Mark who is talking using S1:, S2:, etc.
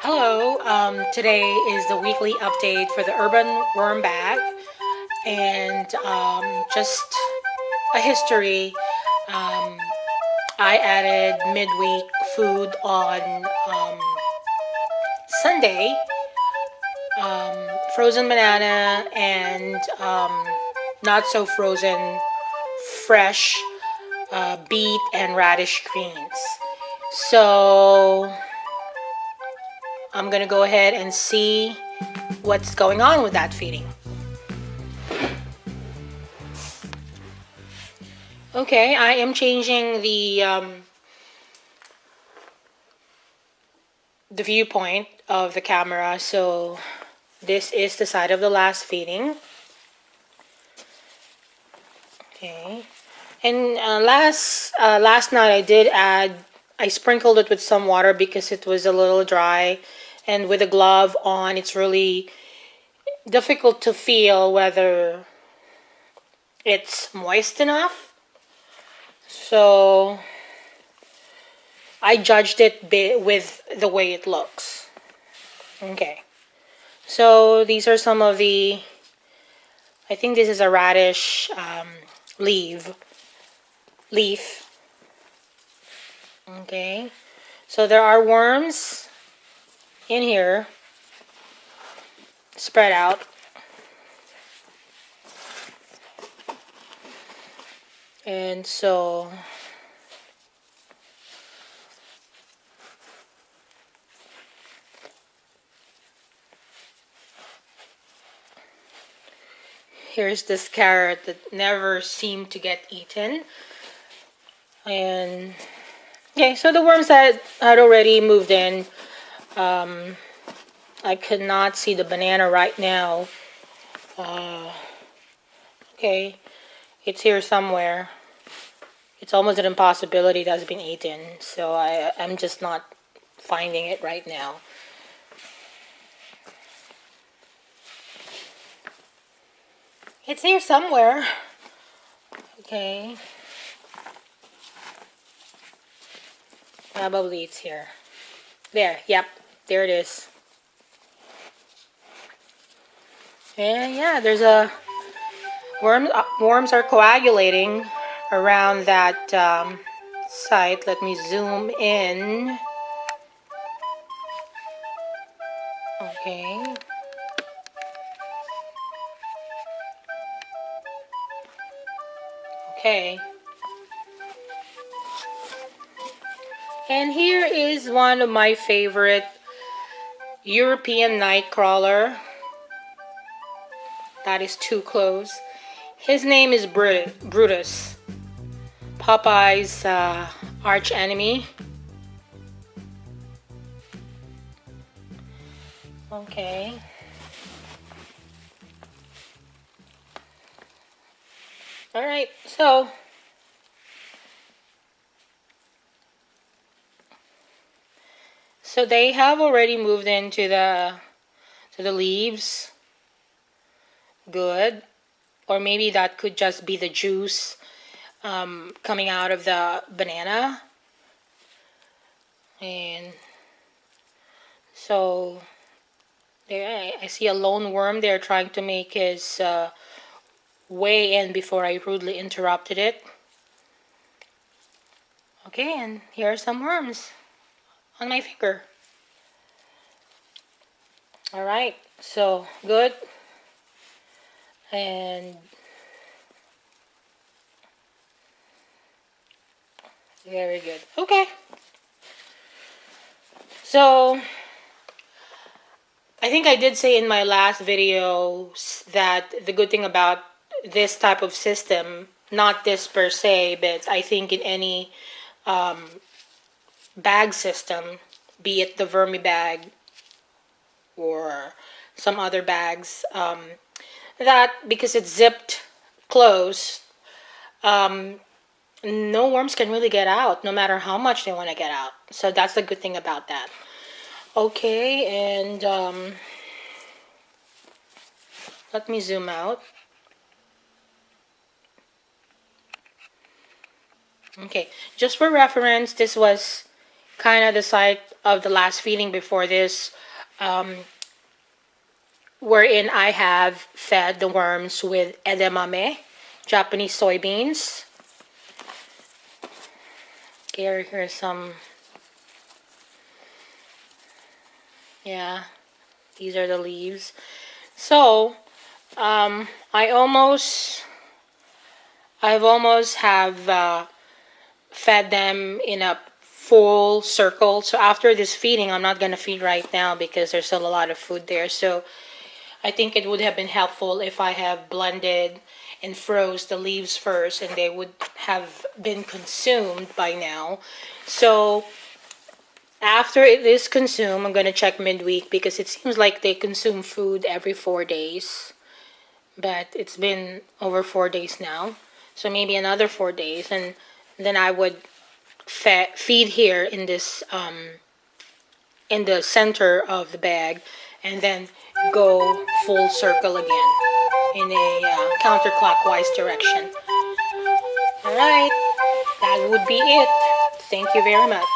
S1: Hello, today is the weekly update for the urban worm bag, and just a history. Um, I added midweek food on Sunday, frozen banana and not so frozen fresh beet and radish greens. So I'm gonna go ahead and see what's going on with that feeding. Okay, I am changing the viewpoint of the camera, so this is the side of the last feeding. Okay, and last night I sprinkled it with some water because it was a little dry, and with a glove on, it's really difficult to feel whether it's moist enough. So I judged it with the way it looks. Okay, so these are some of I think this is a radish leaf. Okay, so there are worms in here spread out. And so here's this carrot that never seemed to get eaten. And okay, so the worms had already moved in. I could not see the banana right now. Okay, it's here somewhere. It's almost an impossibility that's been eaten, so I'm just not finding it right now. It's here somewhere. Okay. Probably it's here. There, yep, there it is. And yeah, there's a worms are coagulating around that site. Let me zoom in. Okay. Okay. And here is one of my favorite European nightcrawler. That is too close. His name is Brutus, Popeye's arch enemy. Okay. All right, so they have already moved into the leaves. Good. Or maybe that could just be the juice coming out of the banana. And so there, I see a lone worm there trying to make his way in before I rudely interrupted it. Okay, and here are some worms on my finger. All right, so good. And very good. Okay. So I think I did say in my last video that the good thing about this type of system, not this per se, but I think in any bag system, be it the vermi bag or some other bags, that because it's zipped closed, no worms can really get out, no matter how much they want to get out. So that's the good thing about that. Okay, and let me zoom out. Okay, just for reference, this was kind of the site of the last feeding before this, wherein I have fed the worms with edamame, Japanese soybeans. Here's some, yeah, these are the leaves. So, I've almost have fed them in a full circle. So after this feeding, I'm not gonna feed right now because there's still a lot of food there. So I think it would have been helpful if I have blended and froze the leaves first, and they would have been consumed by now. So after it is consumed, I'm gonna check midweek because it seems like they consume food every 4 days, but it's been over 4 days now. So maybe another 4 days, and then I would feed here in this in the center of the bag, and then go full circle again in a counterclockwise direction. All right, that would be it. Thank you very much.